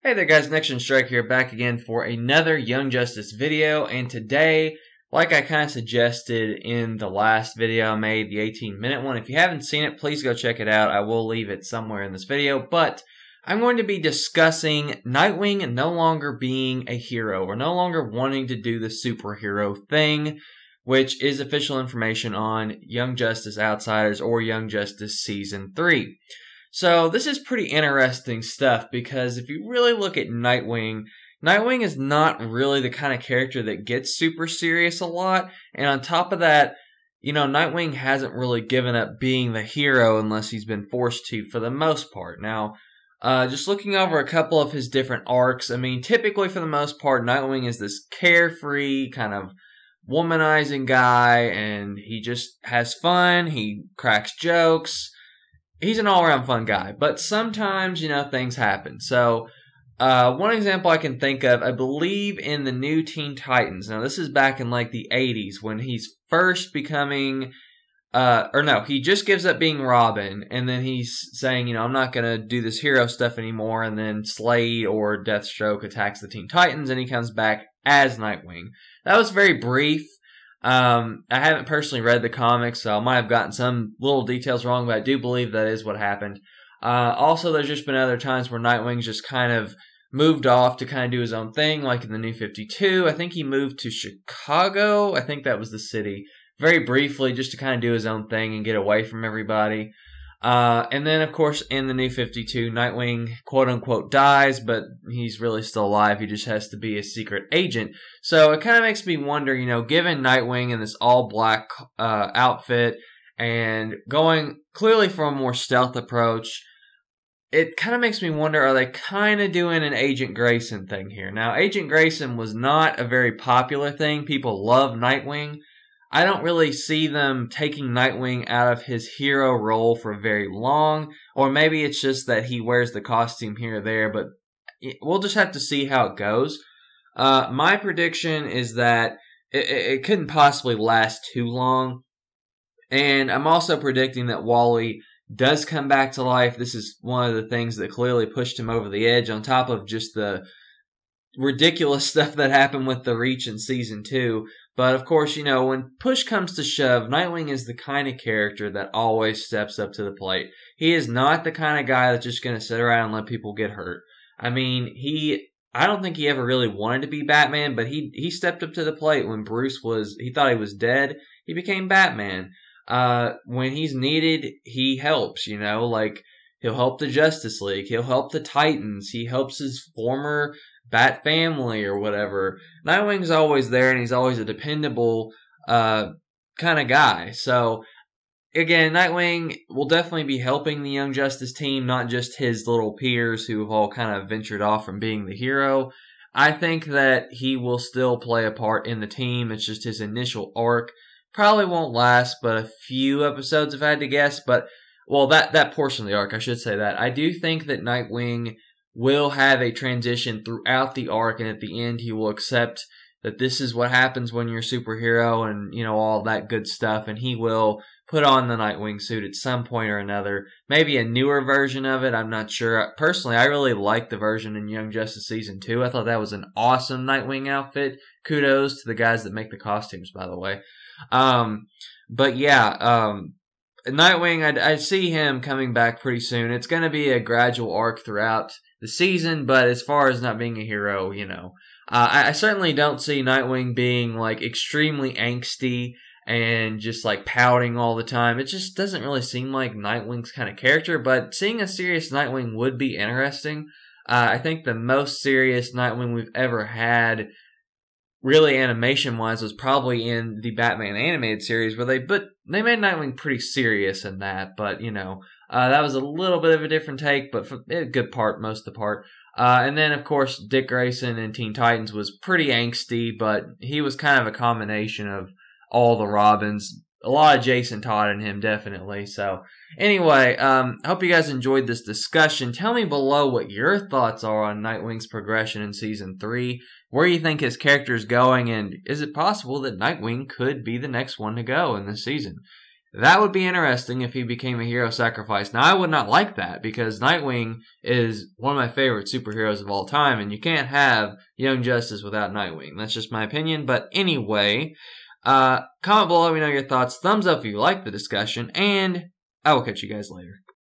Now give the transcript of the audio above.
Hey there guys, Next Gen Strike here, back again for another Young Justice video, and today, like I kind of suggested in the last video I made, the 18-minute one, if you haven't seen it, please go check it out. I will leave it somewhere in this video, but I'm going to be discussing Nightwing no longer being a hero, or no longer wanting to do the superhero thing, which is official information on Young Justice Outsiders or Young Justice Season 3. So this is pretty interesting stuff because if you really look at Nightwing, Nightwing is not really the kind of character that gets super serious a lot. And on top of that, you know, Nightwing hasn't really given up being the hero unless he's been forced to for the most part. Now, just looking over a couple of his different arcs, I mean, typically for the most part, Nightwing is this carefree, kind of womanizing guy, and he just has fun, he cracks jokes. He's an all-around fun guy, but sometimes, you know, things happen. So, one example I can think of, I believe in the new Teen Titans. Now, this is back in, like, the 80s when he's first becoming, he just gives up being Robin, and then he's saying, you know, I'm not going to do this hero stuff anymore, and then Slade or Deathstroke attacks the Teen Titans, and he comes back as Nightwing. That was very brief. I haven't personally read the comics, so I might have gotten some little details wrong, but I do believe that is what happened. Also, there's just been other times where Nightwing's just kind of moved off to kind of do his own thing, like in the New 52. I think he moved to Chicago. I think that was the city. Very briefly, just to kind of do his own thing and get away from everybody. And then, of course, in the New 52, Nightwing, quote-unquote, dies, but he's really still alive. He just has to be a secret agent. So it kind of makes me wonder, you know, given Nightwing in this all-black outfit and going clearly for a more stealth approach, it kind of makes me wonder, are they kind of doing an Agent Grayson thing here? Now, Agent Grayson was not a very popular thing. People love Nightwing. I don't really see them taking Nightwing out of his hero role for very long, or maybe it's just that he wears the costume here or there, but we'll just have to see how it goes. My prediction is that it couldn't possibly last too long, and I'm also predicting that Wally does come back to life. This is one of the things that clearly pushed him over the edge, on top of just the ridiculous stuff that happened with the Reach in Season 2. But, of course, you know, when push comes to shove, Nightwing is the kind of character that always steps up to the plate. He is not the kind of guy that's just going to sit around and let people get hurt. I mean, I don't think he ever really wanted to be Batman, but he stepped up to the plate when he thought he was dead. He became Batman. When he's needed, he helps, you know, like, he'll help the Justice League. He'll help the Titans. He helps his former Bat family or whatever. Nightwing's always there, and he's always a dependable kind of guy. So, again, Nightwing will definitely be helping the Young Justice team, not just his little peers who have all kind of ventured off from being the hero. I think that he will still play a part in the team. It's just his initial arc probably won't last but a few episodes if I had to guess. But, well, that portion of the arc, I should say that. I do think that Nightwing will have a transition throughout the arc, and at the end he will accept that this is what happens when you're a superhero and, you know, all that good stuff, and he will put on the Nightwing suit at some point or another. Maybe a newer version of it, I'm not sure. Personally, I really like the version in Young Justice Season 2. I thought that was an awesome Nightwing outfit. Kudos to the guys that make the costumes, by the way. But yeah, Nightwing, I see him coming back pretty soon. It's going to be a gradual arc throughout the season, but as far as not being a hero, you know, I certainly don't see Nightwing being, like, extremely angsty and just, like, pouting all the time. It just doesn't really seem like Nightwing's kind of character, but seeing a serious Nightwing would be interesting. I think the most serious Nightwing we've ever had, really animation-wise, was probably in the Batman animated series, where they made Nightwing pretty serious in that, but, you know, that was a little bit of a different take, but for a good part, most of the part. And then, of course, Dick Grayson in Teen Titans was pretty angsty, but he was kind of a combination of all the Robins. A lot of Jason Todd in him, definitely. So, anyway, I hope you guys enjoyed this discussion. Tell me below what your thoughts are on Nightwing's progression in Season 3. Where you think his character is going, and is it possible that Nightwing could be the next one to go in this season? That would be interesting if he became a hero sacrifice. Now, I would not like that because Nightwing is one of my favorite superheroes of all time, and you can't have Young Justice without Nightwing. That's just my opinion. But anyway, comment below, let me know your thoughts. Thumbs up if you like the discussion, and I will catch you guys later.